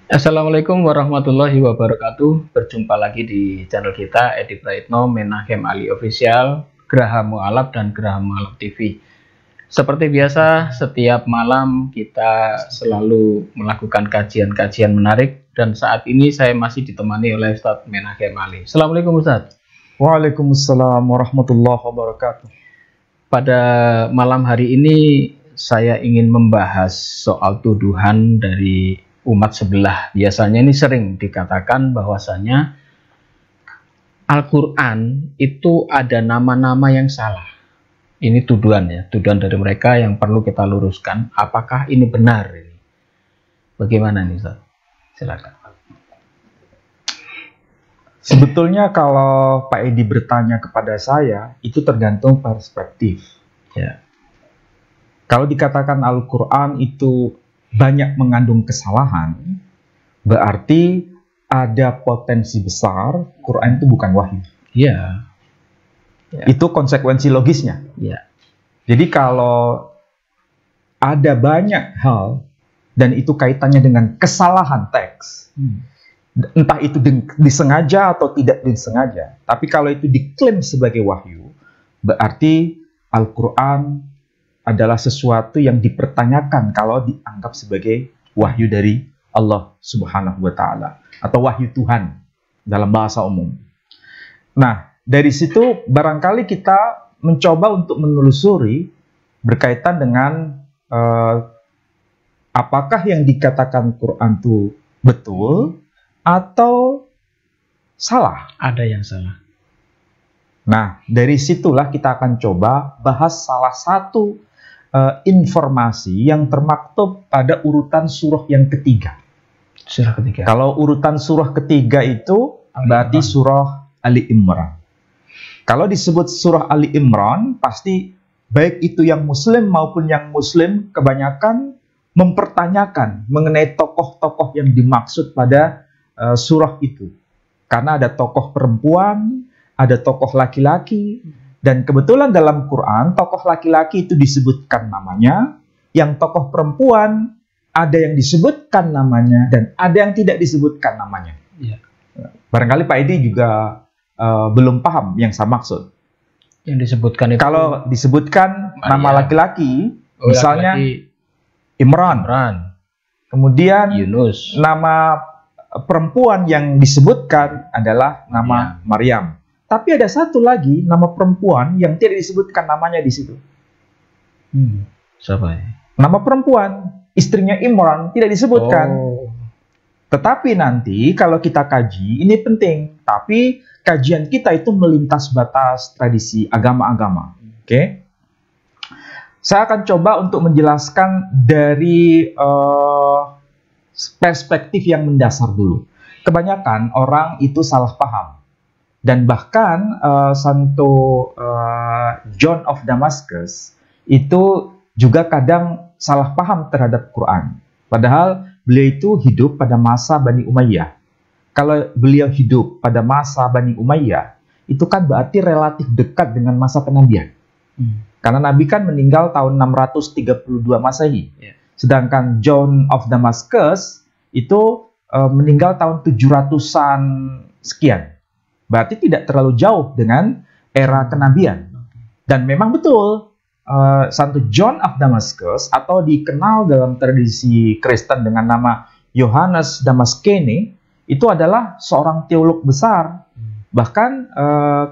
Assalamualaikum warahmatullahi wabarakatuh. Berjumpa lagi di channel kita Edi Praitno, Menahem Ali Official, Geraha Mu'alaf dan Geraha Mu'alaf TV. Seperti biasa, setiap malam kita selalu melakukan kajian-kajian menarik, dan saat ini saya masih ditemani oleh Ustadz Menahem Ali. Assalamualaikum Ustadz. Waalaikumsalam warahmatullahi wabarakatuh. Pada malam hari ini saya ingin membahas soal tuduhan dari umat sebelah. Biasanya ini sering dikatakan bahwasanya Al-Quran itu ada nama-nama yang salah. Ini tuduhan ya, tuduhan dari mereka yang perlu kita luruskan. Apakah ini benar? Bagaimana nih Ustaz? Silakan. Sebetulnya kalau Pak Edi bertanya kepada saya, itu tergantung perspektif. Ya. Kalau dikatakan Al-Quran itu banyak mengandung kesalahan, berarti ada potensi besar Quran itu bukan wahyu. Ya. Itu konsekuensi logisnya. Ya. Jadi kalau ada banyak hal dan itu kaitannya dengan kesalahan teks, entah itu disengaja atau tidak disengaja, tapi kalau itu diklaim sebagai wahyu, berarti Al-Quran adalah sesuatu yang dipertanyakan kalau dianggap sebagai wahyu dari Allah Subhanahu wa Ta'ala atau wahyu Tuhan dalam bahasa umum. Nah, dari situ barangkali kita mencoba untuk menelusuri berkaitan dengan apakah yang dikatakan Quran itu betul atau salah. Ada yang salah. Nah, dari situlah kita akan coba bahas salah satu informasi yang termaktub pada urutan surah yang ketiga. Surah ketiga. Kalau urutan surah ketiga itu berarti surah Ali Imran. Kalau disebut surah Ali Imran, pasti baik itu yang Muslim maupun yang Muslim kebanyakan mempertanyakan mengenai tokoh-tokoh yang dimaksud pada surah itu. Karena ada tokoh perempuan, ada tokoh laki-laki. Dan kebetulan dalam Quran, tokoh laki-laki itu disebutkan namanya, yang tokoh perempuan ada yang disebutkan namanya, dan ada yang tidak disebutkan namanya. Ya. Barangkali Pak Edi juga belum paham yang saya maksud. Yang disebutkan itu, kalau disebutkan nama laki-laki, misalnya laki-laki Imran, kemudian Yunus, nama perempuan yang disebutkan adalah nama Maryam. Tapi ada satu lagi nama perempuan yang tidak disebutkan namanya di situ. Siapa ya? Nama perempuan, istrinya Imran tidak disebutkan. Tetapi nanti kalau kita kaji, ini penting. Tapi kajian kita itu melintas batas tradisi agama-agama. Oke? Saya akan coba untuk menjelaskan dari perspektif yang mendasar dulu. Kebanyakan orang itu salah paham. Dan bahkan Santo John of Damascus itu juga kadang salah paham terhadap Quran. Padahal beliau itu hidup pada masa Bani Umayyah. Kalau beliau hidup pada masa Bani Umayyah, itu kan berarti relatif dekat dengan masa kenabian. Karena Nabi kan meninggal tahun 632 Masehi. Sedangkan John of Damascus itu meninggal tahun 700-an sekian. Berarti tidak terlalu jauh dengan era kenabian. Dan memang betul, Santo John of Damascus, atau dikenal dalam tradisi Kristen dengan nama Yohanes Damaskene, itu adalah seorang teolog besar. Bahkan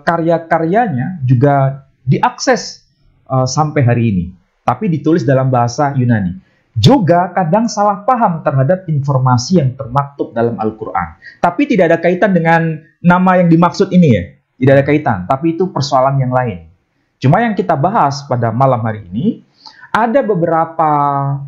karya-karyanya juga diakses sampai hari ini. Tapi ditulis dalam bahasa Yunani. Juga kadang salah paham terhadap informasi yang termaktub dalam Al-Quran. Tapi tidak ada kaitan dengan nama yang dimaksud ini ya. Tidak ada kaitan, tapi itu persoalan yang lain. Cuma yang kita bahas pada malam hari ini, ada beberapa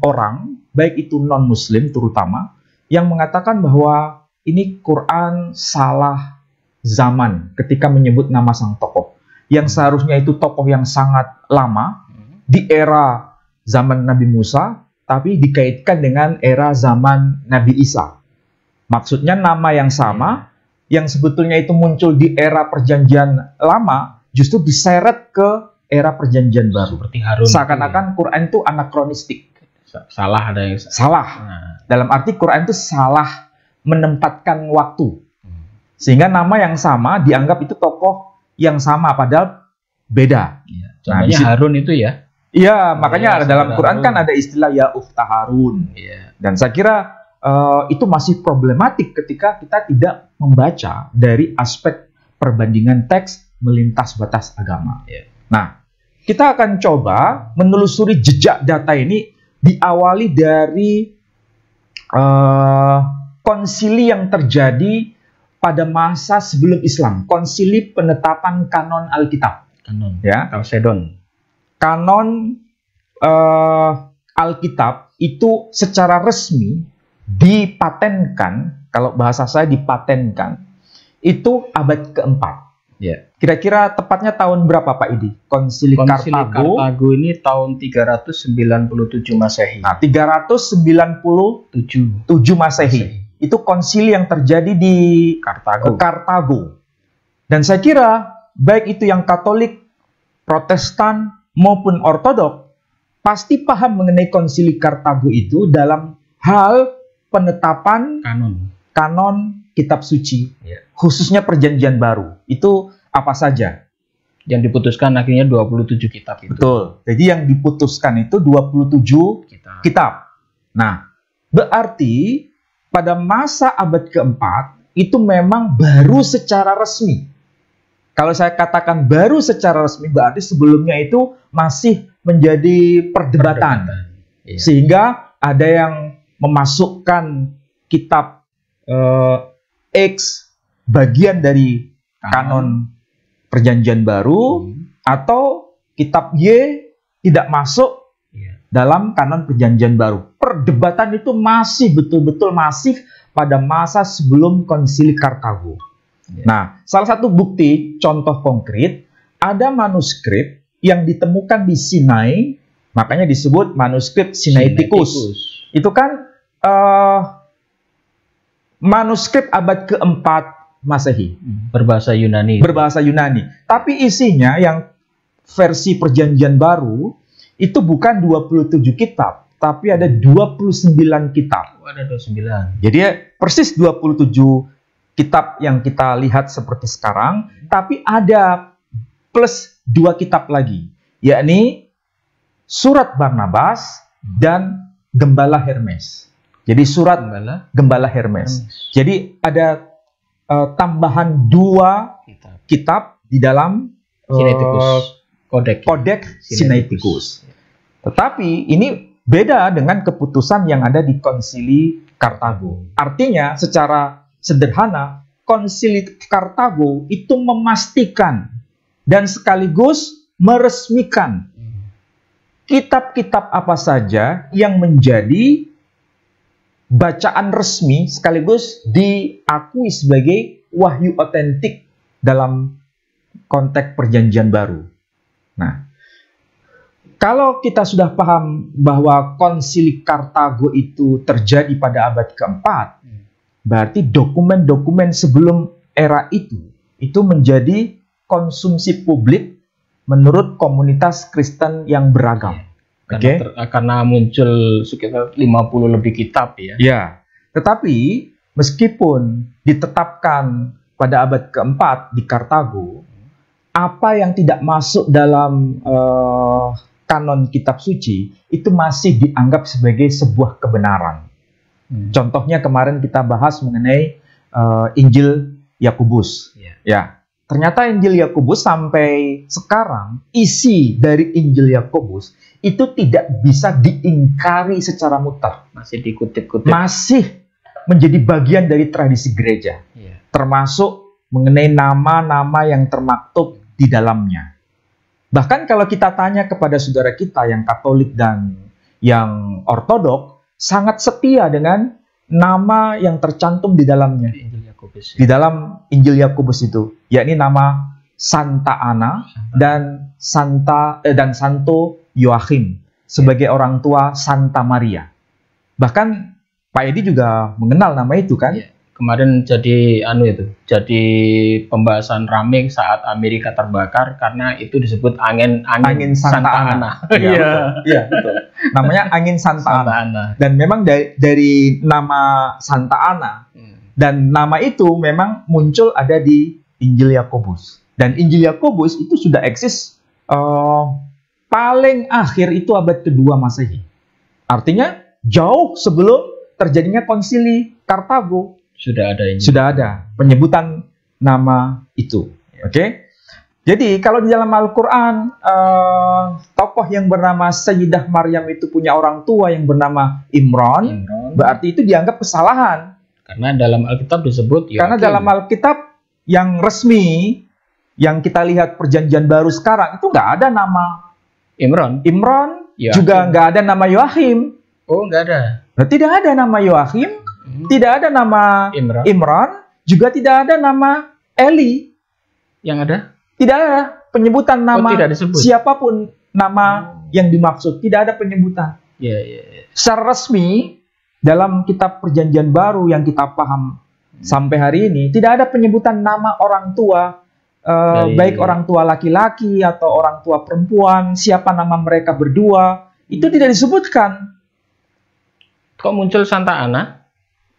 orang, baik itu non-muslim terutama, yang mengatakan bahwa ini Quran salah zaman ketika menyebut nama sang tokoh. Yang seharusnya itu tokoh yang sangat lama, di era zaman Nabi Musa, tapi dikaitkan dengan era zaman Nabi Isa. Maksudnya nama yang sama, yang sebetulnya itu muncul di era perjanjian lama, justru diseret ke era perjanjian baru. Seperti Harun. Seakan-akan Quran itu anakronistik. Salah, ada yang Salah. Dalam arti Quran itu salah menempatkan waktu. Sehingga nama yang sama dianggap itu tokoh yang sama padahal beda. Ya. Contohnya Harun itu ya. Iya, makanya dalam Quran Harun. kan ada istilah ya ukhta Harun. Ya. Dan saya kira itu masih problematik ketika kita tidak membaca dari aspek perbandingan teks melintas batas agama. Ya. Nah, kita akan coba menelusuri jejak data ini diawali dari konsili yang terjadi pada masa sebelum Islam, konsili penetapan kanon Alkitab. Kanon. Ya, Chalcedon. kanon Alkitab itu secara resmi dipatenkan, kalau bahasa saya dipatenkan, itu abad keempat. Ya. Kira-kira tepatnya tahun berapa Pak Idi? Konsili Kartago. Kartago ini tahun 397 Masehi. Nah, 397 Masehi. Itu konsili yang terjadi di Kartago. Dan saya kira baik itu yang Katolik, Protestan maupun Ortodok pasti paham mengenai konsili Kartago itu dalam hal penetapan kanon kitab suci, khususnya Perjanjian Baru. Itu apa saja? Yang diputuskan akhirnya 27 kitab itu. Betul. Jadi yang diputuskan itu 27 kitab. Nah, berarti pada masa abad keempat itu memang baru secara resmi. Kalau saya katakan baru secara resmi, berarti sebelumnya itu masih menjadi perdebatan. Iya. Sehingga ada yang memasukkan kitab X bagian dari kanon Perjanjian Baru, atau kitab Y tidak masuk dalam kanon Perjanjian Baru. Perdebatan itu masih betul-betul masif pada masa sebelum Konsili Kartago. Nah, salah satu bukti contoh konkret, ada manuskrip yang ditemukan di Sinai, makanya disebut manuskrip Sinaiticus. Itu kan manuskrip abad keempat Masehi. Berbahasa Yunani. Berbahasa Yunani. Tapi isinya yang versi Perjanjian Baru itu bukan 27 kitab, tapi ada 29 kitab. Ada 29. Jadi persis 27 kitab yang kita lihat seperti sekarang, tapi ada plus 2 kitab lagi, yakni Surat Barnabas dan Gembala Hermes. Jadi surat Gembala Hermes. Jadi ada tambahan 2 kitab di dalam Kodeks Sinaiticus. Tetapi ini beda dengan keputusan yang ada di Konsili Kartago. Artinya secara sederhana, Konsili Kartago itu memastikan dan sekaligus meresmikan kitab-kitab apa saja yang menjadi bacaan resmi sekaligus diakui sebagai wahyu otentik dalam konteks Perjanjian Baru. Nah, kalau kita sudah paham bahwa Konsili Kartago itu terjadi pada abad keempat, berarti dokumen-dokumen sebelum era itu menjadi konsumsi publik menurut komunitas Kristen yang beragam. Karena muncul sekitar 50 lebih kitab ya. Ya, tetapi meskipun ditetapkan pada abad keempat di Kartago, apa yang tidak masuk dalam kanon kitab suci itu masih dianggap sebagai sebuah kebenaran. Contohnya kemarin kita bahas mengenai Injil Yakobus. Ya, ternyata Injil Yakobus sampai sekarang isi dari Injil Yakobus itu tidak bisa diingkari secara mutlak. Masih dikutip-kutip. Masih menjadi bagian dari tradisi gereja. Termasuk mengenai nama-nama yang termaktub di dalamnya. Bahkan kalau kita tanya kepada saudara kita yang Katolik dan yang Ortodok, sangat setia dengan nama yang tercantum di dalamnya. Di dalam Injil Yakobus itu, yakni nama Santa Ana dan Santo Yoachim sebagai orang tua Santa Maria. Bahkan Pak Edi juga mengenal nama itu kan? Kemarin jadi jadi pembahasan rame saat Amerika terbakar karena itu disebut angin Santa Ana. Iya, betul. Namanya angin Santa Ana. Dan memang dari nama Santa Ana Dan nama itu memang muncul ada di Injil Yakobus. Dan Injil Yakobus itu sudah eksis paling akhir itu abad kedua Masehi. Artinya jauh sebelum terjadinya konsili Kartago. Sudah ada Injil. Sudah ada penyebutan nama itu. Oke. Jadi kalau di dalam Al-Quran tokoh yang bernama Sayyidah Maryam itu punya orang tua yang bernama Imran. Berarti itu dianggap kesalahan. Karena dalam Alkitab disebut Yoakim. Karena dalam Alkitab yang resmi, yang kita lihat perjanjian baru sekarang, itu nggak ada nama Imran. Yoakim. Juga nggak ada nama Yoachim. Oh, nggak ada. Nah, tidak ada nama Yoachim, tidak ada nama Imran, juga tidak ada nama Eli. Yang ada? Tidak ada penyebutan nama tidak disebut. Siapapun nama yang dimaksud. Tidak ada penyebutan. Secara resmi, dalam kitab perjanjian baru yang kita paham sampai hari ini, tidak ada penyebutan nama orang tua, baik orang tua laki-laki atau orang tua perempuan, siapa nama mereka berdua, itu tidak disebutkan. Kok muncul Santa Ana?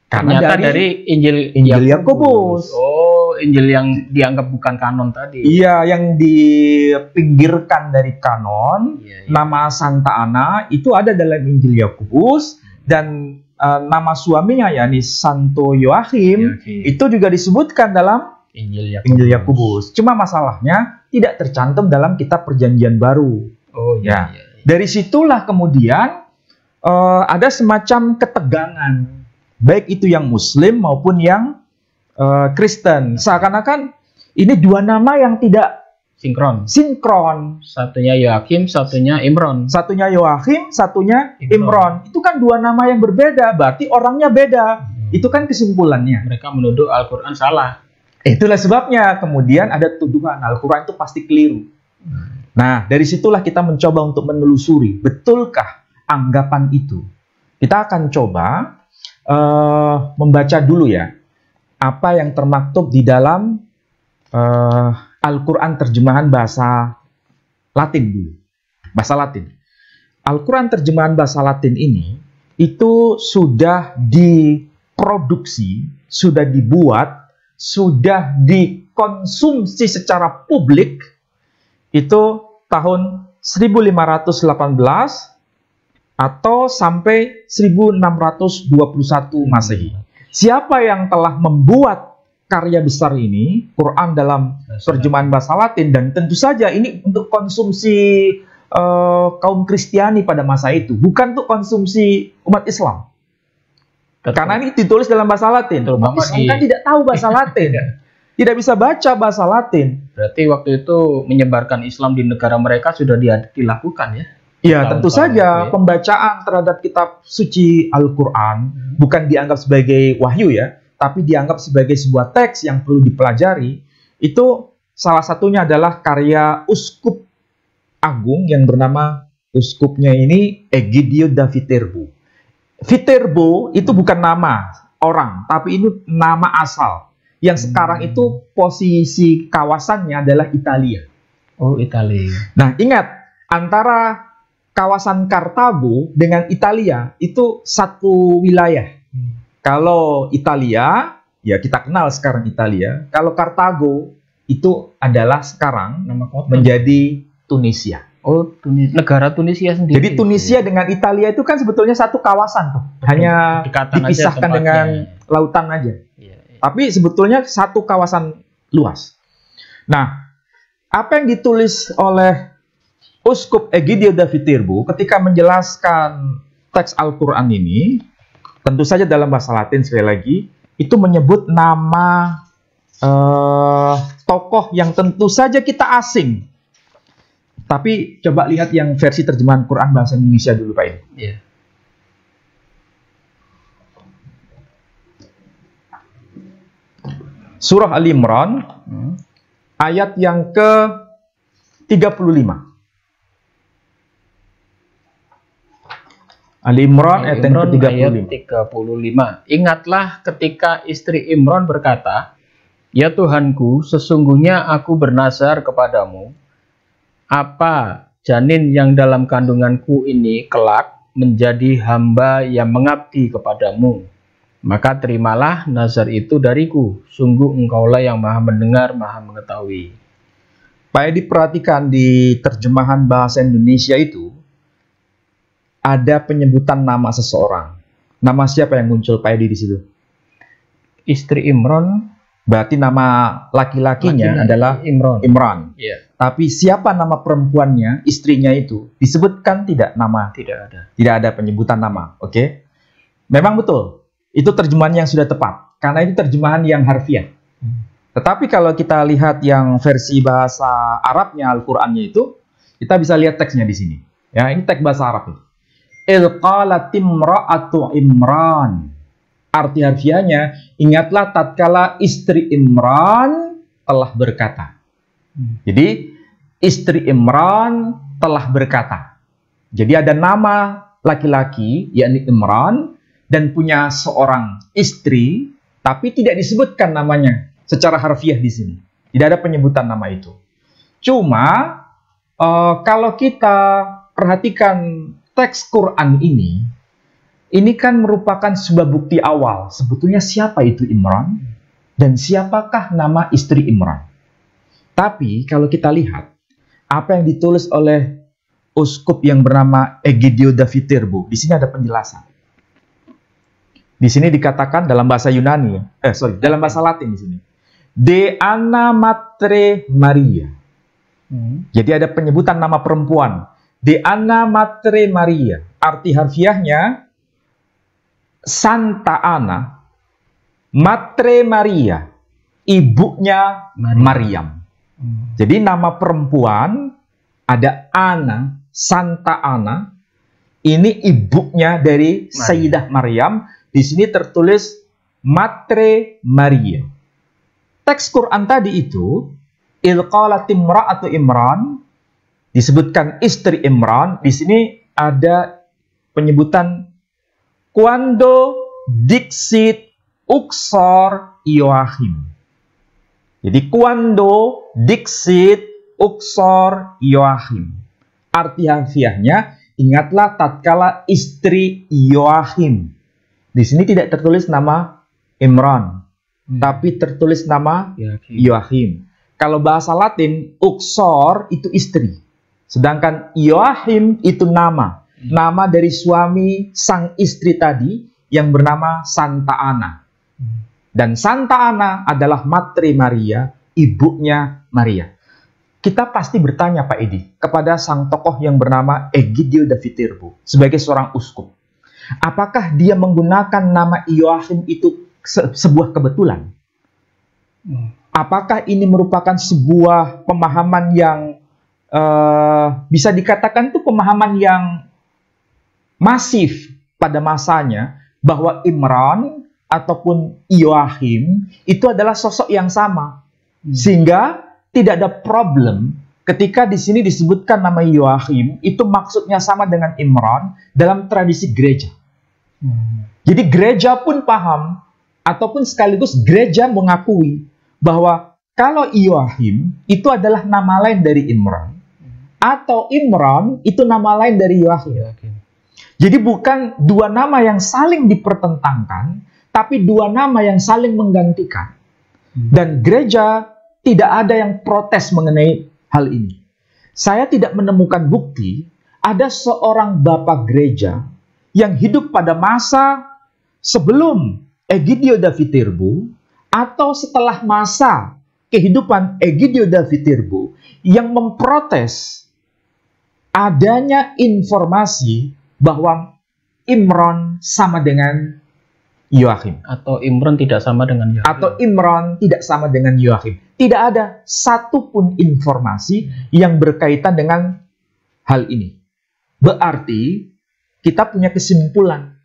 Karena ternyata dari Injil Yakobus. Oh, Injil yang dianggap bukan kanon tadi. Iya, yang dipinggirkan dari kanon, nama Santa Ana itu ada dalam Injil Yakobus, dan nama suaminya yakni Santo Yoachim itu juga disebutkan dalam Injil Yakobus. Cuma masalahnya tidak tercantum dalam kitab perjanjian baru. Oh iya. Dari situlah kemudian ada semacam ketegangan, baik itu yang Muslim maupun yang Kristen. Seakan-akan ini dua nama yang tidak sinkron. Satunya Yoakim, satunya Imron. Satunya Yoachim, satunya Imron. Itu kan dua nama yang berbeda, berarti orangnya beda. Itu kan kesimpulannya. Mereka menuduh Al-Quran salah. Itulah sebabnya kemudian ada tuduhan Al-Quran itu pasti keliru. Nah, dari situlah kita mencoba untuk menelusuri, betulkah anggapan itu? Kita akan coba membaca dulu ya, apa yang termaktub di dalam Al-Quran terjemahan bahasa Latin dulu. Bahasa Latin. Al-Quran terjemahan bahasa Latin ini itu sudah diproduksi, sudah dibuat, sudah dikonsumsi secara publik itu tahun 1518 atau sampai 1621 Masehi. Siapa yang telah membuat karya besar ini, Quran dalam terjemahan bahasa Latin, dan tentu saja ini untuk konsumsi kaum Kristiani pada masa itu, bukan untuk konsumsi umat Islam. Karena ini ditulis dalam bahasa Latin. Umat Islam kan tidak tahu bahasa Latin, tidak bisa baca bahasa Latin. Berarti waktu itu menyebarkan Islam di negara mereka sudah dilakukan ya? Ya, tentu saja pembacaan terhadap kitab suci Al-Quran bukan dianggap sebagai wahyu ya, tapi dianggap sebagai sebuah teks yang perlu dipelajari. Itu salah satunya adalah karya uskup agung yang bernama, uskupnya ini Egidio da Viterbo. Viterbo itu bukan nama orang, tapi itu nama asal. Yang sekarang itu posisi kawasannya adalah Italia. Oh, Italia. Nah, ingat, antara kawasan Kartago dengan Italia itu satu wilayah. Kalau Italia, ya kita kenal sekarang Italia. Kalau Kartago itu adalah sekarang nama kota menjadi Tunisia. Oh, negara Tunisia sendiri. Jadi Tunisia dengan Italia itu kan sebetulnya satu kawasan tuh. Hanya dipisahkan dengan lautan aja. Tapi sebetulnya satu kawasan luas. Nah, apa yang ditulis oleh Uskup Egidio da Viterbo ketika menjelaskan teks Al-Quran ini, tentu saja dalam bahasa Latin sekali lagi, itu menyebut nama tokoh yang tentu saja kita asing. Tapi coba lihat yang versi terjemahan Quran bahasa Indonesia dulu Pak ini. Yeah. Surah Al-Imran, ayat yang ke-35. Al-Imran ayat yang ke-35. Ingatlah ketika istri Imran berkata, "Ya Tuhanku, sesungguhnya aku bernazar kepadamu, apa janin yang dalam kandunganku ini kelak menjadi hamba yang mengabdi kepadamu. Maka terimalah nazar itu dariku, sungguh engkaulah yang maha mendengar, maha mengetahui. Pak Edi perhatikan di terjemahan bahasa Indonesia itu, ada penyebutan nama seseorang. Nama siapa yang muncul Pak Edi di situ? Istri Imran. Berarti nama laki-lakinya adalah Imran. Yeah. Tapi siapa nama perempuannya, istrinya itu, disebutkan tidak nama? Tidak ada. Tidak ada penyebutan nama. Oke. Memang betul. Itu terjemahan yang sudah tepat. Karena itu terjemahan yang harfiah. Tetapi kalau kita lihat yang versi bahasa Arabnya, Al-Qur'annya itu, kita bisa lihat teksnya di sini. Ya, ini teks bahasa Arab. Il qalat imra'atu Imran. Arti harfiahnya, ingatlah tatkala istri Imran telah berkata. Jadi, istri Imran telah berkata. Jadi ada nama laki-laki, yakni Imran, dan punya seorang istri, tapi tidak disebutkan namanya secara harfiah di sini. Tidak ada penyebutan nama itu. Cuma, kalau kita perhatikan teks Quran ini kan merupakan sebuah bukti awal. Sebetulnya siapa itu Imran dan siapakah nama istri Imran. Tapi kalau kita lihat apa yang ditulis oleh uskup yang bernama Egidio da Viterbo, di sini ada penjelasan. Di sini dikatakan dalam bahasa Yunani, dalam bahasa Latin di sini. De Anna Matre Maria. Jadi ada penyebutan nama perempuan. De Anna Matre Maria. Arti harfiahnya Santa Ana, Matre Maria, ibunya Maryam. Jadi nama perempuan ada Ana, Santa Ana. Ini ibunya dari Sayyidah Maryam. Di sini tertulis Matre Maria. Teks Quran tadi itu, il qalat imra'atu Imran, disebutkan istri Imran. Di sini ada penyebutan Quando dixit uxor Joachim. Jadi quando dixit uxor Joachim. Arti harfiahnya, ingatlah tatkala istri Joachim. Di sini tidak tertulis nama Imran, tapi tertulis nama Joachim. Kalau bahasa Latin, uxor itu istri. Sedangkan Joachim itu nama. Nama dari suami sang istri tadi yang bernama Santa Ana. Dan Santa Ana adalah Matre Maria, ibunya Maria. Kita pasti bertanya Pak Edi kepada sang tokoh yang bernama Egidio da Viterbo sebagai seorang uskup. Apakah dia menggunakan nama Joachim itu sebuah kebetulan? Apakah ini merupakan sebuah pemahaman yang bisa dikatakan itu pemahaman yang masif pada masanya, bahwa Imran ataupun Joachim itu adalah sosok yang sama, sehingga tidak ada problem ketika di sini disebutkan nama Joachim itu maksudnya sama dengan Imran dalam tradisi gereja. Jadi gereja pun paham, ataupun sekaligus gereja mengakui bahwa kalau Joachim itu adalah nama lain dari Imran, atau Imran itu nama lain dari Joachim. Jadi bukan dua nama yang saling dipertentangkan, tapi dua nama yang saling menggantikan. Dan gereja tidak ada yang protes mengenai hal ini. Saya tidak menemukan bukti ada seorang bapak gereja yang hidup pada masa sebelum Egidio da Viterbo atau setelah masa kehidupan Egidio da Viterbo yang memprotes adanya informasi bahwa Imran sama dengan Joachim. Atau Imran tidak sama dengan Joachim. Atau Imran tidak sama dengan Joachim. Tidak ada satupun informasi yang berkaitan dengan hal ini. Berarti kita punya kesimpulan.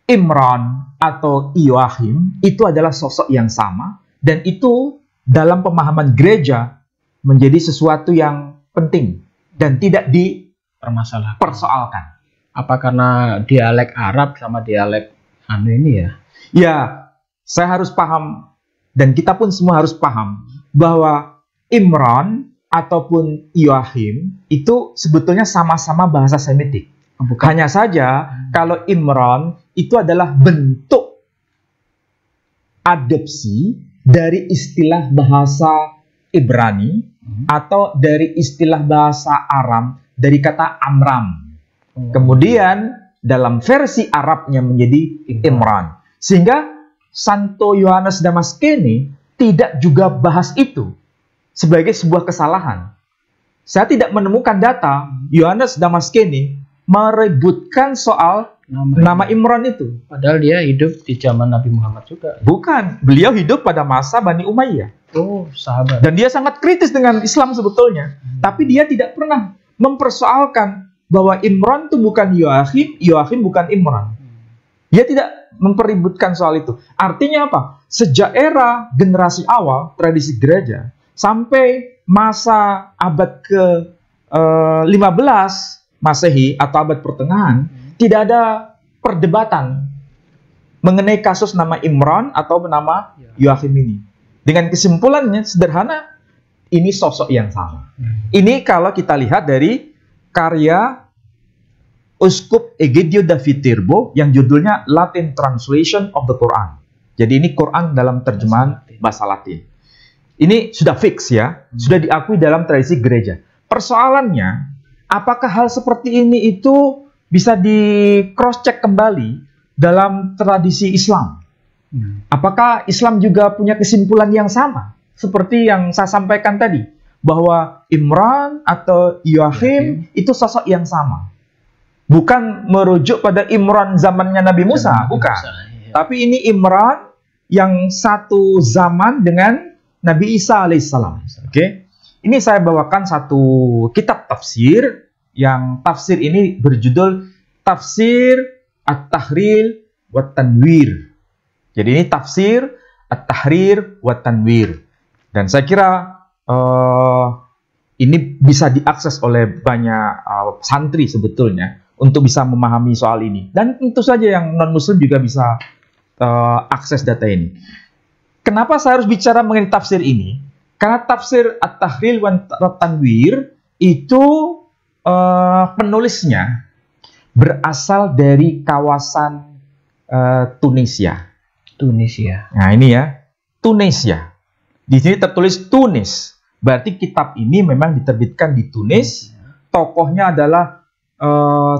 Imran atau Joachim itu adalah sosok yang sama. Dan itu dalam pemahaman gereja menjadi sesuatu yang penting. Dan tidak dipersoalkan. Apa karena dialek Arab sama dialek ini ya? Ya, saya harus paham dan kita pun semua harus paham bahwa Imran ataupun Joachim itu sebetulnya sama-sama bahasa Semitik. Hanya saja kalau Imran itu adalah bentuk adopsi dari istilah bahasa Ibrani atau dari istilah bahasa Aram dari kata Amram. Kemudian dalam versi Arabnya menjadi Imran. Sehingga Santo Yohanes Damaskene tidak juga bahas itu sebagai sebuah kesalahan. Saya tidak menemukan data Yohanes Damaskene merebutkan soal nama Imran itu. Padahal dia hidup di zaman Nabi Muhammad juga. Bukan, beliau hidup pada masa Bani Umayyah. Oh, sahabat. Dan dia sangat kritis dengan Islam sebetulnya. Tapi dia tidak pernah mempersoalkan bahwa Imran itu bukan Yoachim, Yoachim bukan Imran. Dia tidak mempeributkan soal itu. Artinya apa? Sejak era generasi awal tradisi gereja sampai masa abad ke-15 Masehi atau abad pertengahan, tidak ada perdebatan mengenai kasus nama Imran atau nama Yoachim ini. Dengan kesimpulannya sederhana, ini sosok yang sama. Ini kalau kita lihat dari karya Uskup Egidio da Viterbo yang judulnya Latin Translation of the Quran. Jadi ini Quran dalam terjemahan bahasa Latin. Ini sudah fix ya, sudah diakui dalam tradisi gereja. Persoalannya, apakah hal seperti ini itu bisa di cross check kembali dalam tradisi Islam? Apakah Islam juga punya kesimpulan yang sama seperti yang saya sampaikan tadi, bahwa Imran atau Yoachim itu sosok yang sama? Bukan merujuk pada Imran zamannya Nabi Musa, bukan. Tapi ini Imran yang satu zaman dengan Nabi Isa alaihissalam. Oke. Ini saya bawakan satu kitab tafsir yang tafsir ini berjudul Tafsir At-Tahrir wa Tanwir. Jadi ini tafsir At-Tahrir wa Tanwir. Dan saya kira ini bisa diakses oleh banyak santri sebetulnya untuk bisa memahami soal ini. Dan tentu saja yang non-muslim juga bisa akses data ini. Kenapa saya harus bicara mengenai tafsir ini? Karena tafsir At-Tahrir wa Tanwir itu penulisnya berasal dari kawasan Tunisia. Tunisia. Nah ini ya, Tunisia. Di sini tertulis Tunis. Berarti kitab ini memang diterbitkan di Tunis. Tokohnya adalah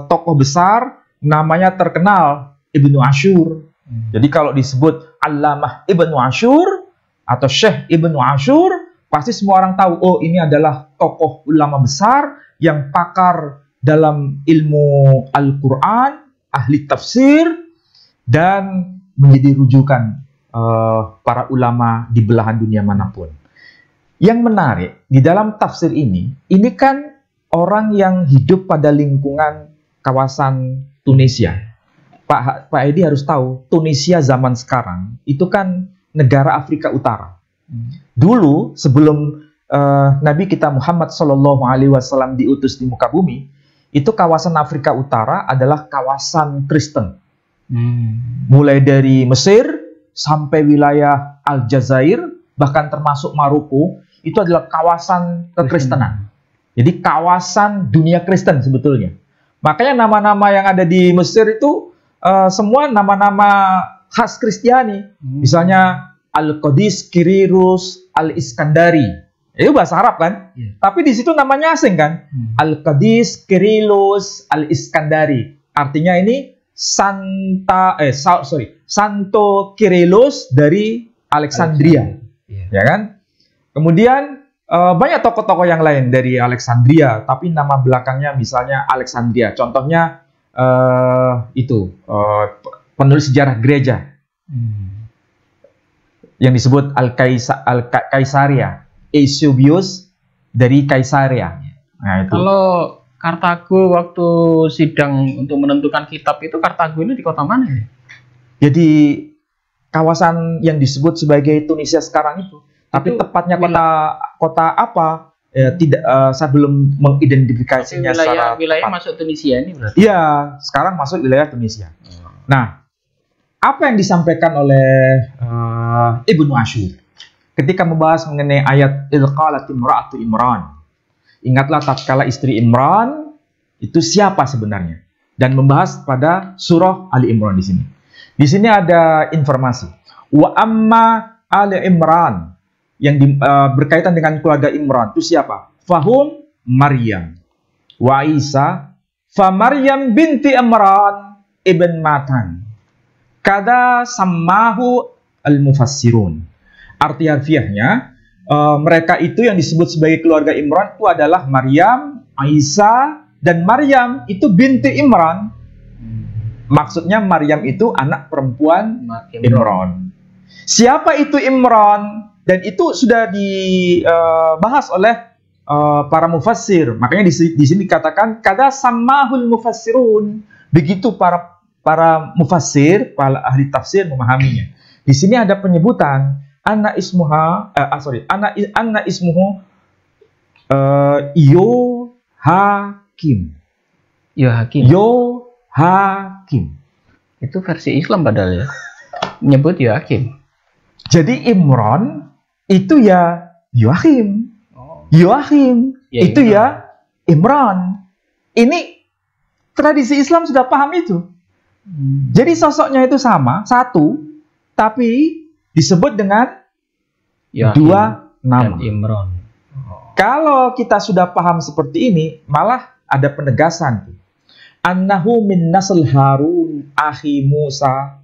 tokoh besar, namanya terkenal Ibnu Ashur. Jadi kalau disebut Allamah Ibnu Ashur atau Syekh Ibnu Ashur, pasti semua orang tahu, oh ini adalah tokoh ulama besar yang pakar dalam ilmu Al-Quran, ahli tafsir, dan menjadi rujukan para ulama di belahan dunia manapun. Yang menarik, di dalam tafsir ini kan orang yang hidup pada lingkungan kawasan Tunisia. Pak Edi harus tahu, Tunisia zaman sekarang itu kan negara Afrika Utara. Dulu sebelum Nabi kita Muhammad SAW diutus di muka bumi, itu kawasan Afrika Utara adalah kawasan Kristen. Mulai dari Mesir sampai wilayah Aljazair, bahkan termasuk Maroko, itu adalah kawasan kekristenan. Jadi kawasan dunia Kristen sebetulnya. Makanya nama-nama yang ada di Mesir itu semua nama-nama khas Kristiani. Misalnya Al-Qadis, Kirirus, Al-Iskandari. Itu bahasa Arab kan? Tapi di situ namanya asing kan? Al-Qadis, Kirilus, Al-Iskandari. Artinya ini Santo Kirilus dari Alexandria. Ya kan? Kemudian banyak tokoh-tokoh yang lain dari Alexandria, tapi nama belakangnya misalnya Alexandria. Contohnya penulis sejarah gereja yang disebut Al-Kaisaria, Eusebius dari Kaisaria. Nah, itu. Kalau Kartago waktu sidang untuk menentukan kitab itu, Kartago ini di kota mana ya? Jadi kawasan yang disebut sebagai Tunisia sekarang itu. Tapi tepatnya kota apa? Ya, tidak, saya belum mengidentifikasinya secara wilayah tepat. Masuk Tunisia ini berarti? Iya, sekarang masuk wilayah Tunisia. Nah, apa yang disampaikan oleh Ibnu Ashur ketika membahas mengenai ayat Ilqalat imra'atu Imran? Ingatlah tatkala istri Imran itu siapa sebenarnya? Dan membahas pada surah Ali Imran di sini. Di sini ada informasi. Wa amma Ali Imran, yang berkaitan dengan keluarga Imran itu siapa? Fahum Maryam wa Isa fa Maryam binti Imran ibn Matan kada sammahu al-mufassirun. Arti harfiahnya, mereka itu yang disebut sebagai keluarga Imran itu adalah Maryam, Isa, dan Maryam itu binti Imran. Maksudnya Maryam itu anak perempuan Imran. Siapa itu Imran? Dan itu sudah dibahas oleh para mufassir. Makanya di sini dikatakan kada sammahul mufassirun. Begitu para mufassir, para ahli tafsir memahaminya. Di sini ada penyebutan anna ismuhu Yohakim. Yohakim. Itu versi Islam padahal ya. Nyebut Yohakim. Jadi Imran itu ya Yohakim. Yohakim Ya, itu Imran. ya Imran. Ini tradisi Islam sudah paham itu. Jadi sosoknya itu sama, satu, tapi disebut dengan Yohakim dua nama. dan Imran. Kalau kita sudah paham seperti ini, malah ada penegasan. Annahu min nasl Harun akhi Musa.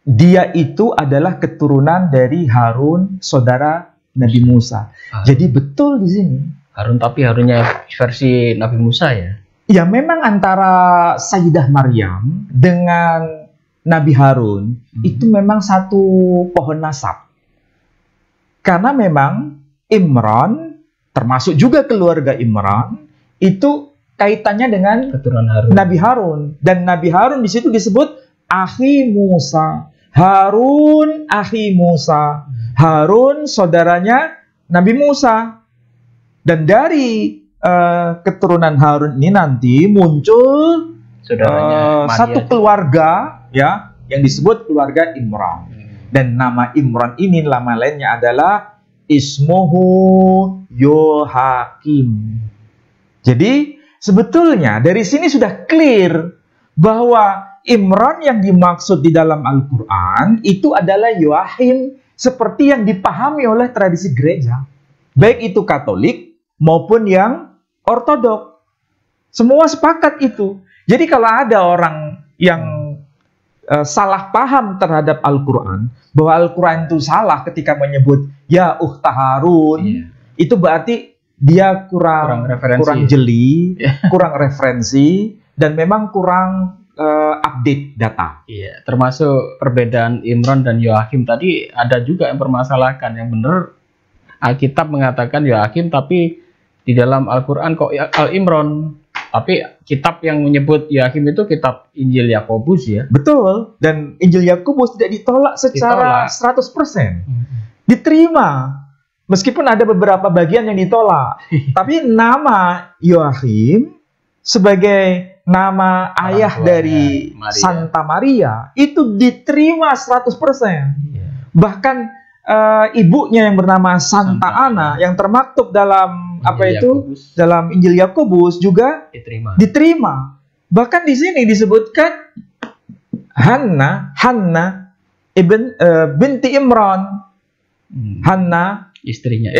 Dia itu adalah keturunan dari Harun, saudara Nabi Musa. Jadi betul di sini. Harun, tapi Harunnya versi Nabi Musa ya. Ya memang antara Sayyidah Maryam dengan Nabi Harun itu memang satu pohon nasab. Karena memang Imran, termasuk juga keluarga Imran, itu kaitannya dengan Keturunan Harun. Nabi Harun. Dan Nabi Harun di situ disebut akhi Musa. Harun akhi Musa. Harun saudaranya Nabi Musa. Dan dari keturunan Harun ini nanti muncul Saudaranya Maria. satu keluarga ya yang disebut keluarga Imran. Dan nama Imran ini nama lainnya adalah ismuhu Yohakim. Jadi sebetulnya dari sini sudah clear bahwa Imran yang dimaksud di dalam Al-Quran itu adalah Yohakim seperti yang dipahami oleh tradisi gereja. Baik itu Katolik maupun yang Ortodok. Semua sepakat itu. Jadi kalau ada orang yang salah paham terhadap Al-Quran, bahwa Al-Quran itu salah ketika menyebut ya ukhta Harun, itu berarti dia kurang jeli, kurang referensi, dan memang kurang update data. Iya, termasuk perbedaan Imran dan Yohakim tadi ada juga yang permasalahkan. Yang benar Alkitab mengatakan Yohakim, tapi di dalam Al-Quran kok Al-Imran. Tapi kitab yang menyebut Yohakim itu kitab Injil Yakobus ya. Betul. Dan Injil Yakobus tidak ditolak secara 100%. Diterima. Meskipun ada beberapa bagian yang ditolak. Tapi nama Yohakim sebagai nama ayah dari Maria. Santa Maria itu diterima 100%. Bahkan ibunya yang bernama Santa Ana yang termaktub dalam dalam Injil Yakobus juga diterima. Bahkan di sini disebutkan Hanna binti Imran. Hanna istrinya.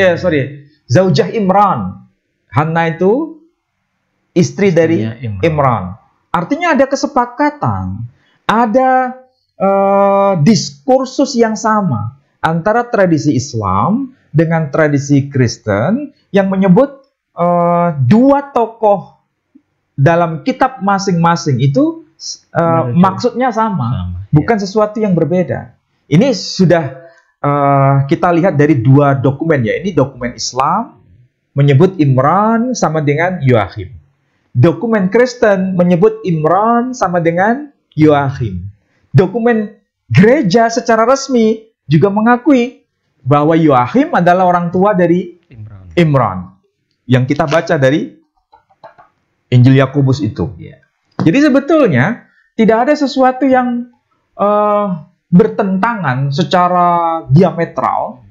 Zaujah Imran. Hanna itu istri dari Imran. Artinya ada kesepakatan, ada diskursus yang sama antara tradisi Islam dengan tradisi Kristen yang menyebut dua tokoh dalam kitab masing-masing itu maksudnya sama, bukan sesuatu yang berbeda. Ini sudah kita lihat dari dua dokumen ya. Ini dokumen Islam menyebut Imran sama dengan Yohakim. Dokumen Kristen menyebut Imran sama dengan Yohakim. Dokumen gereja secara resmi juga mengakui bahwa Yohakim adalah orang tua dari Imran. Yang kita baca dari Injil Yakobus itu. Jadi sebetulnya tidak ada sesuatu yang bertentangan secara diametral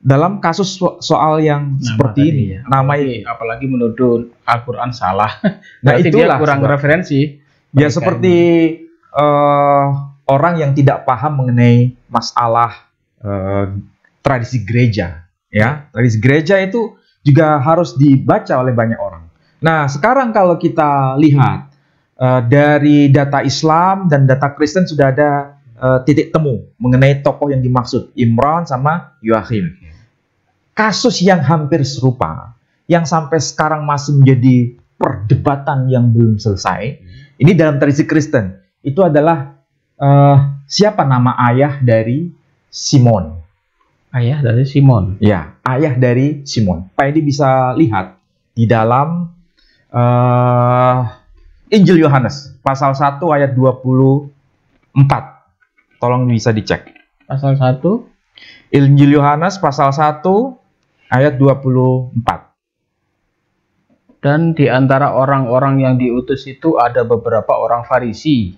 dalam kasus soal yang seperti ini. Nama ini, apalagi menuduh Al-Quran salah. Nah, berarti itulah dia kurang referensi. Ya seperti orang yang tidak paham mengenai masalah tradisi gereja, ya. Tradisi gereja itu juga harus dibaca oleh banyak orang. Nah, sekarang kalau kita lihat dari data Islam dan data Kristen sudah ada titik temu mengenai tokoh yang dimaksud, Imran sama Yoakhim. Kasus yang hampir serupa, yang sampai sekarang masih menjadi perdebatan yang belum selesai. Ini dalam tradisi Kristen. Itu adalah siapa nama ayah dari Simon? Ayah dari Simon. Ya, ayah dari Simon. Pak Edi bisa lihat di dalam Injil Yohanes, pasal 1 ayat 24. Tolong bisa dicek. Pasal 1. Injil Yohanes, pasal 1 ayat 24. Dan di antara orang-orang yang diutus itu ada beberapa orang Farisi.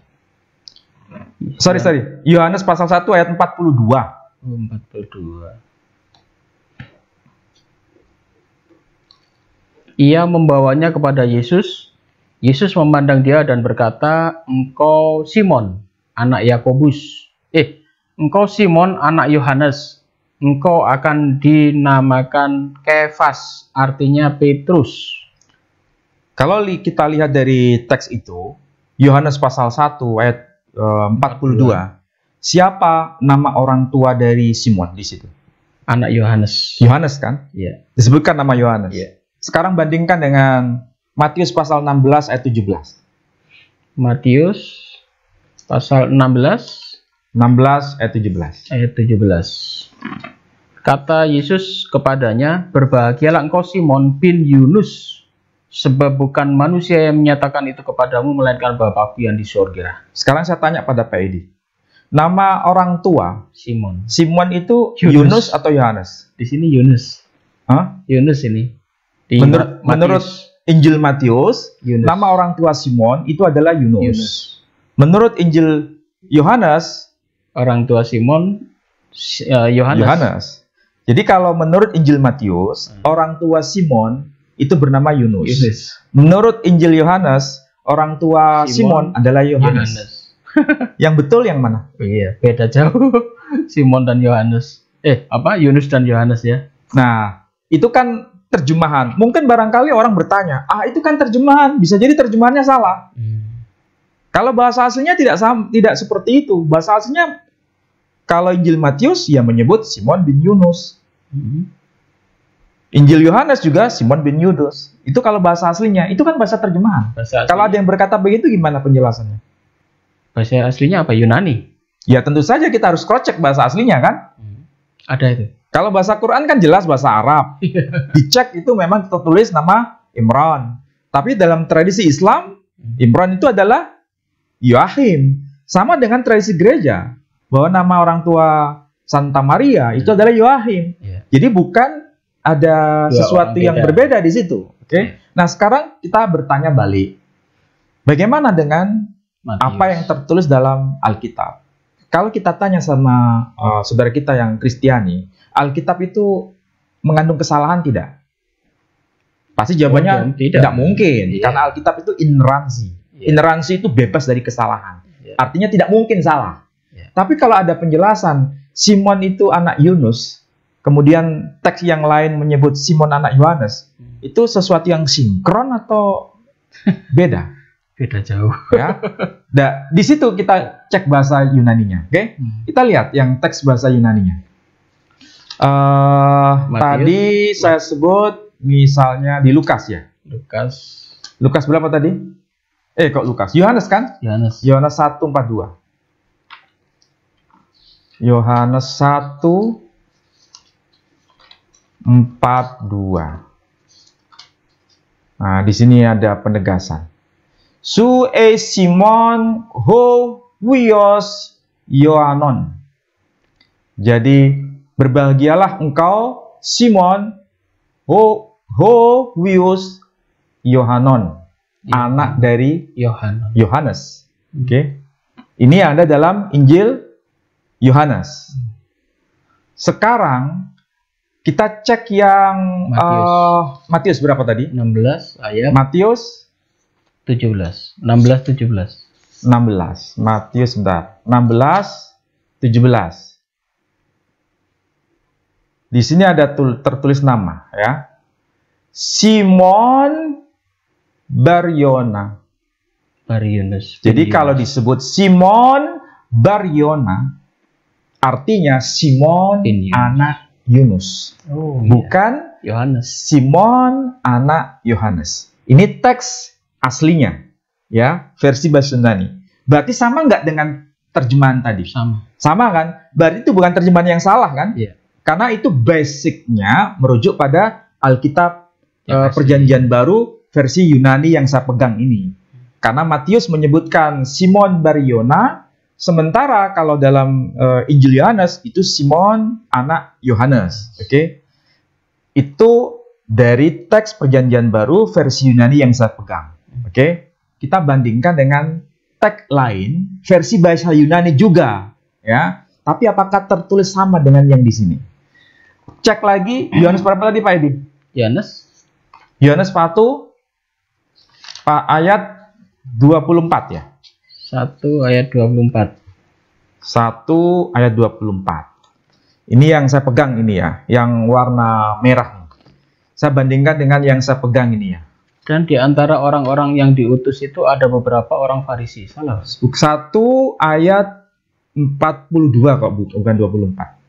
Sorry. Yohanes pasal 1 ayat 42. 42. Ia membawanya kepada Yesus. Yesus memandang dia dan berkata, "Engkau Simon, anak Yakobus. Engkau Simon, anak Yohanes. Engkau akan dinamakan Kefas, artinya Petrus." Kalau kita lihat dari teks itu, Yohanes pasal 1 ayat 42, siapa nama orang tua dari Simon di situ? Anak Yohanes. Yohanes kan? Iya. Disebutkan nama Yohanes. Iya. Sekarang bandingkan dengan Matius pasal 16 ayat 17. Matius pasal 16 ayat 17. ayat 17. Kata Yesus kepadanya, "Berbahagialah engkau Simon bin Yunus, sebab bukan manusia yang menyatakan itu kepadamu, melainkan Bapa-Ku yang di surga." Sekarang saya tanya pada Pak Edi. Nama orang tua Simon. Simon itu Yunus atau Yohanes? Di sini Yunus. Hah? Yunus ini. Di Menurut Injil Matius, Yunus. nama orang tua Simon itu adalah Yunus. Yunus. Menurut Injil Yohanes, Orang tua Simon Yohanes. Yohanes. Jadi kalau menurut Injil Matius, orang tua Simon itu bernama Yunus. Yunus. Menurut Injil Yohanes, orang tua Simon adalah Yohanes. Yang betul yang mana? Iya, beda jauh. Simon dan Yohanes. Yunus dan Yohanes ya. Nah, itu kan terjemahan. Mungkin barangkali orang bertanya, itu kan terjemahan, bisa jadi terjemahannya salah. Kalau bahasa aslinya tidak seperti itu. Bahasa aslinya kalau Injil Matius ya menyebut Simon bin Yunus. Injil Yohanes juga Simon bin Yunus. Itu kalau bahasa aslinya, itu kan bahasa terjemahan. Kalau ada yang berkata begitu, gimana penjelasannya? Bahasa aslinya apa? Yunani? Ya tentu saja kita harus cross check bahasa aslinya kan. Ada itu. Kalau bahasa Quran kan jelas bahasa Arab. Dicek itu memang tertulis nama Imran. Tapi dalam tradisi Islam, Imran itu adalah Yoakhim. Sama dengan tradisi gereja, bahwa nama orang tua Santa Maria itu adalah Yoakhim. Jadi bukan ada sesuatu yang berbeda di situ. Oke. Nah, sekarang kita bertanya balik. Bagaimana dengan Matius, apa yang tertulis dalam Alkitab? Kalau kita tanya sama saudara kita yang Kristiani, Alkitab itu mengandung kesalahan tidak? Pasti jawabannya tidak mungkin. Karena Alkitab itu ineransi. Ineransi itu bebas dari kesalahan. Artinya tidak mungkin salah. Tapi kalau ada penjelasan Simon itu anak Yunus, kemudian teks yang lain menyebut Simon anak Yohanes, itu sesuatu yang sinkron atau beda? Beda jauh. Ya. Nah, di situ kita cek bahasa Yunaninya. Oke? Kita lihat yang teks bahasa Yunaninya. Tadi saya sebut misalnya di Lukas ya. Lukas berapa tadi? Kok Lukas? Yohanes kan? Yohanes 1:42. Yohanes 1:42. Nah, di sini ada penegasan. Su Simon ho wios Yohanon. Jadi berbahagialah engkau Simon ho wios Yohanon, anak dari Yohanes. Oke. Ini ada dalam Injil Yohanes. Sekarang kita cek yang Matius berapa tadi? 16 ayat Matius 17. 16-17. 16. Matius sebentar. 16, 17. Di sini ada tertulis nama ya. Simon Bar-Yona. Bar-Yunus. Jadi kalau disebut Simon Bar-Yona, artinya Simon anak Yunus. Oh, bukan Yohanes. Simon anak Yohanes. Ini teks aslinya, ya, versi bahasa Yunani. Berarti sama nggak dengan terjemahan tadi? Sama kan? Berarti itu bukan terjemahan yang salah kan? Iya. Karena itu basicnya merujuk pada Alkitab Perjanjian Baru versi Yunani yang saya pegang ini. Karena Matius menyebutkan Simon Bar-Yona, sementara kalau dalam Injil Yohanes itu Simon anak Yohanes. Oke? Itu dari teks Perjanjian Baru versi Yunani yang saya pegang. Oke? Kita bandingkan dengan teks lain versi bahasa Yunani juga, ya. Tapi apakah tertulis sama dengan yang di sini? Cek lagi Yohanes berapa tadi Pak Edi? Yohanes 1 ayat 24 ya. 1 ayat 24. 1 ayat 24. Ini yang saya pegang ini ya, yang warna merah. Saya bandingkan dengan yang saya pegang ini ya. Dan di antara orang-orang yang diutus itu ada beberapa orang Farisi. Salah. 1 ayat 42 kok, bukan 24.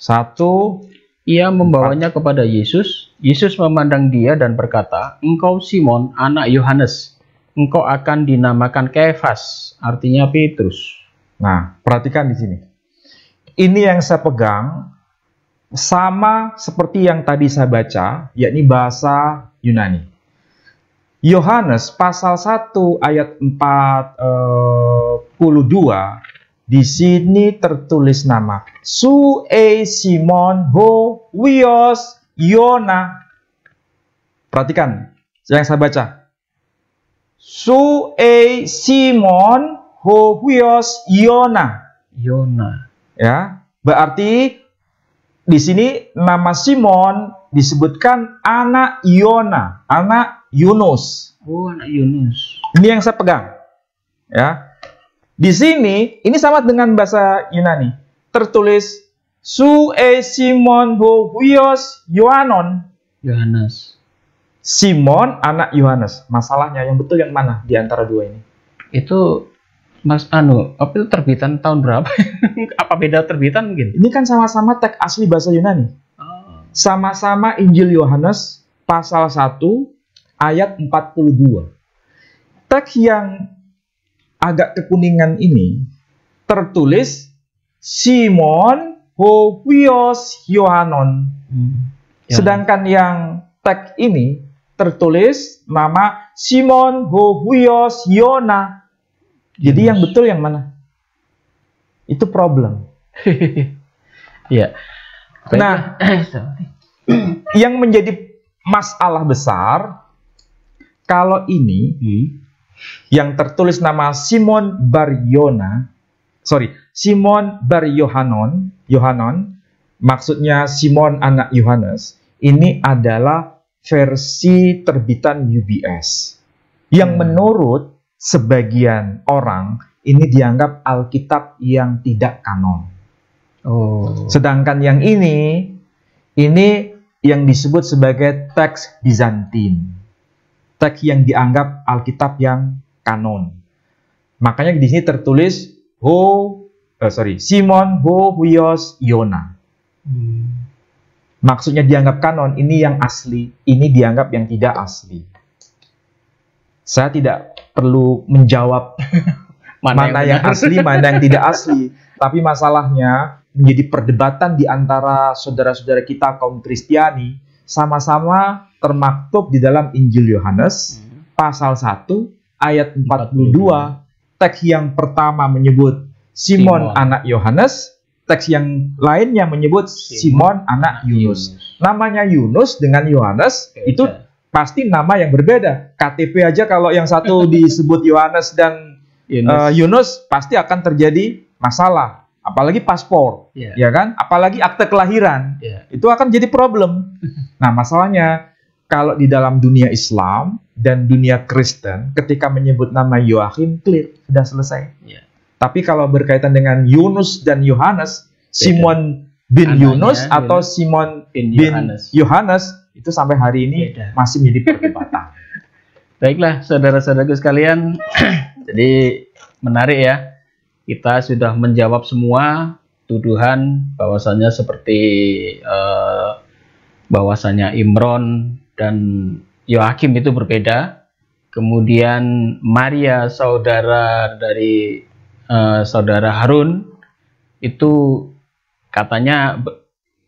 1 Ia membawanya kepada Yesus. Yesus memandang dia dan berkata, "Engkau Simon, anak Yohanes. Engkau akan dinamakan Kefas," artinya Petrus. Nah, perhatikan di sini. Ini yang saya pegang sama seperti yang tadi saya baca, yakni bahasa Yunani. Yohanes pasal 1 ayat 42, di sini tertulis nama Su e Simon ho wios Yona. Perhatikan yang saya baca. Su e Simon ho wios Yona. Ya, berarti di sini nama Simon disebutkan anak Yona, anak Yunus. Oh, anak Yunus. Ini yang saya pegang. Ya. Di sini ini sama dengan bahasa Yunani. Tertulis Su e Simon ho huios Yohanes. Simon anak Yohanes. Masalahnya yang betul yang mana di antara dua ini? Itu Mas apa itu terbitan tahun berapa? Apa beda terbitan mungkin? Ini kan sama-sama teks asli bahasa Yunani. Sama-sama Injil Yohanes pasal 1 ayat 42. Teks yang agak kekuningan ini tertulis Simon ho huios Yohanon. Sedangkan yang teks ini tertulis nama Simon ho huios Yona. Jadi yang betul yang mana? Itu problem. Iya. Nah, yang menjadi masalah besar kalau ini yang tertulis nama Simon Bar-Yona, Simon Bar-Yohanon, maksudnya Simon anak Yohanes, ini adalah versi terbitan UBS. Yang menurut sebagian orang ini dianggap Alkitab yang tidak kanon. Sedangkan yang ini yang disebut sebagai teks Bizantin. Teks yang dianggap Alkitab yang kanon. Makanya di sini tertulis Simon ho huios Yona. Maksudnya dianggap kanon, ini yang asli, ini dianggap yang tidak asli. Saya tidak perlu menjawab mana yang asli, mana yang tidak asli. Tapi masalahnya menjadi perdebatan di antara saudara-saudara kita kaum Kristiani, sama-sama termaktub di dalam Injil Yohanes, pasal 1, ayat 42, teks yang pertama menyebut Simon anak Yohanes, teks yang lainnya menyebut Simon anak Yunus. Namanya Yunus dengan Yohanes, itu pasti nama yang berbeda. KTP aja kalau yang satu disebut Yohanes dan Yunus pasti akan terjadi masalah. Apalagi paspor, ya kan? Apalagi akte kelahiran, itu akan jadi problem. Nah, masalahnya kalau di dalam dunia Islam dan dunia Kristen, ketika menyebut nama Yoakim, clear, sudah selesai. Ya. Tapi kalau berkaitan dengan Yunus dan Yohanes, Simon bin Anaknya, Yunus atau Yunus Simon bin bin Yohanes. Yohanes, itu sampai hari ini Beda. masih menjadi perdebatan. Baiklah, saudara-saudaraku sekalian, jadi menarik ya. Kita sudah menjawab semua tuduhan bahwasanya seperti bahwasanya Imron dan Yoakim itu berbeda. Kemudian Maria, saudara dari saudara Harun, itu katanya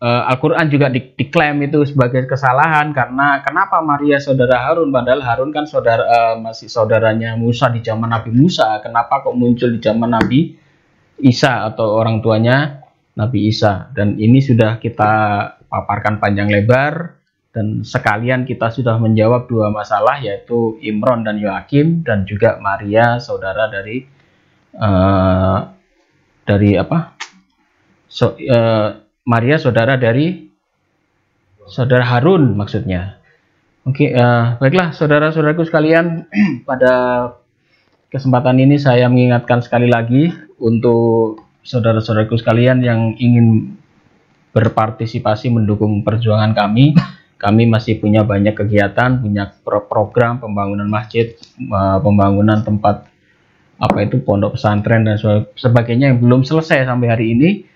Al-Quran juga diklaim itu sebagai kesalahan, karena kenapa Maria saudara Harun, padahal Harun kan masih saudaranya Musa di zaman Nabi Musa, kenapa kok muncul di zaman Nabi Isa atau orang tuanya Nabi Isa? Dan ini sudah kita paparkan panjang lebar, dan sekalian kita sudah menjawab dua masalah, yaitu Imron dan Yoakim, dan juga Maria saudara dari Maria saudara dari saudara Harun maksudnya. Oke, baiklah saudara-saudaraku sekalian, pada kesempatan ini saya mengingatkan sekali lagi untuk saudara-saudaraku sekalian yang ingin berpartisipasi mendukung perjuangan kami. Kami masih punya banyak kegiatan, punya program pembangunan masjid, pembangunan tempat pondok pesantren dan sebagainya yang belum selesai sampai hari ini.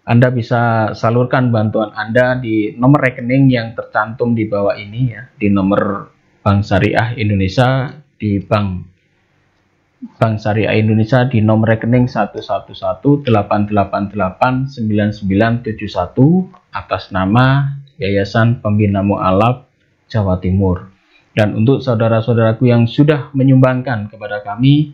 Anda bisa salurkan bantuan Anda di nomor rekening yang tercantum di bawah ini ya, di nomor Bank Syariah Indonesia, di Bank Syariah Indonesia di nomor rekening 11188899971 atas nama Yayasan Pembina Mu'alaf Jawa Timur. Dan untuk saudara-saudaraku yang sudah menyumbangkan kepada kami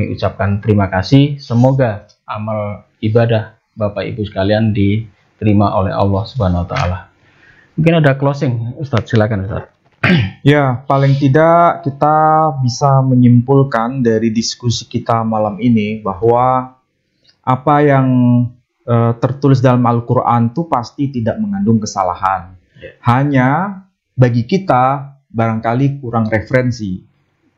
ucapkan terima kasih. Semoga amal ibadah Bapak Ibu sekalian diterima oleh Allah Subhanahu wa taala. Mungkin ada closing, Ustadz, silakan Ustadz. Ya, paling tidak kita bisa menyimpulkan dari diskusi kita malam ini bahwa apa yang tertulis dalam Al-Quran itu pasti tidak mengandung kesalahan. Hanya bagi kita barangkali kurang referensi.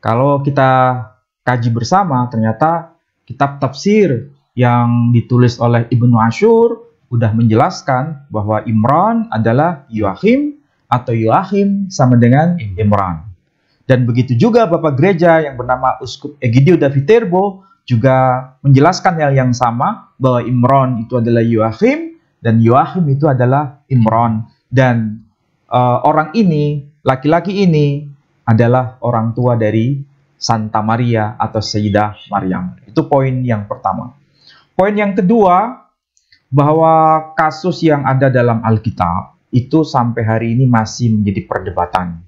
Kalau kita kaji bersama, ternyata kitab tafsir yang ditulis oleh Ibnu Ashur sudah menjelaskan bahwa Imran adalah Yoakim atau Yoachim sama dengan Imran. Dan begitu juga Bapak Gereja yang bernama Uskup Egidio Daviterbo juga menjelaskan hal yang sama, bahwa Imran itu adalah Yoachim dan Yoachim itu adalah Imran. Dan orang ini, laki-laki ini adalah orang tua dari Santa Maria atau Sayyidah Maryam. Itu poin yang pertama. Poin yang kedua, bahwa kasus yang ada dalam Alkitab itu sampai hari ini masih menjadi perdebatan.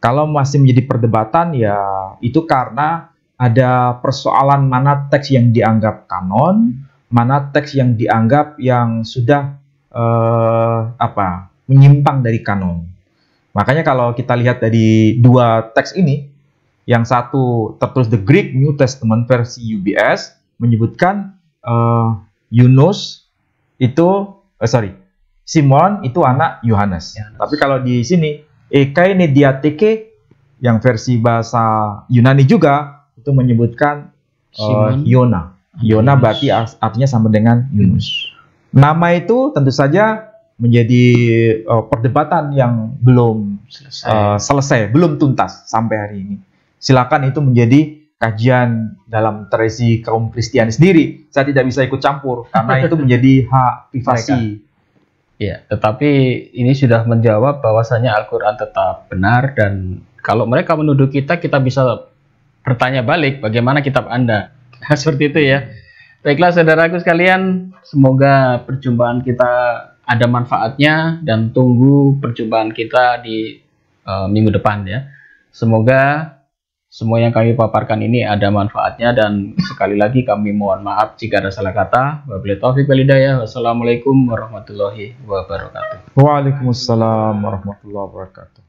Kalau masih menjadi perdebatan, ya itu karena ada persoalan mana teks yang dianggap kanon, mana teks yang dianggap yang sudah menyimpang dari kanon. Makanya kalau kita lihat dari dua teks ini, yang satu tertulis The Greek New Testament versi UBS menyebutkan Yunus itu, Simon itu anak Yohanes. Tapi kalau di sini Ekaine Diateke yang versi bahasa Yunani juga itu menyebutkan Yona. Yona berarti artinya sama dengan Yunus. Nama itu tentu saja menjadi perdebatan yang belum selesai, belum tuntas sampai hari ini. Silakan itu menjadi kajian dalam tradisi kaum Kristiani sendiri. Saya tidak bisa ikut campur karena itu menjadi hak privasi. Ya, tetapi ini sudah menjawab bahwasanya Al-Quran tetap benar, dan kalau mereka menuduh kita, kita bisa bertanya balik, bagaimana kitab Anda? Seperti itu ya. Baiklah saudaraku sekalian, semoga perjumpaan kita ada manfaatnya, dan tunggu perjumpaan kita di minggu depan ya. Semoga semua yang kami paparkan ini ada manfaatnya, dan sekali lagi kami mohon maaf jika ada salah kata. Wabillahi taufiq wal hidayah. Wassalamualaikum warahmatullahi wabarakatuh. Waalaikumsalam warahmatullahi wabarakatuh.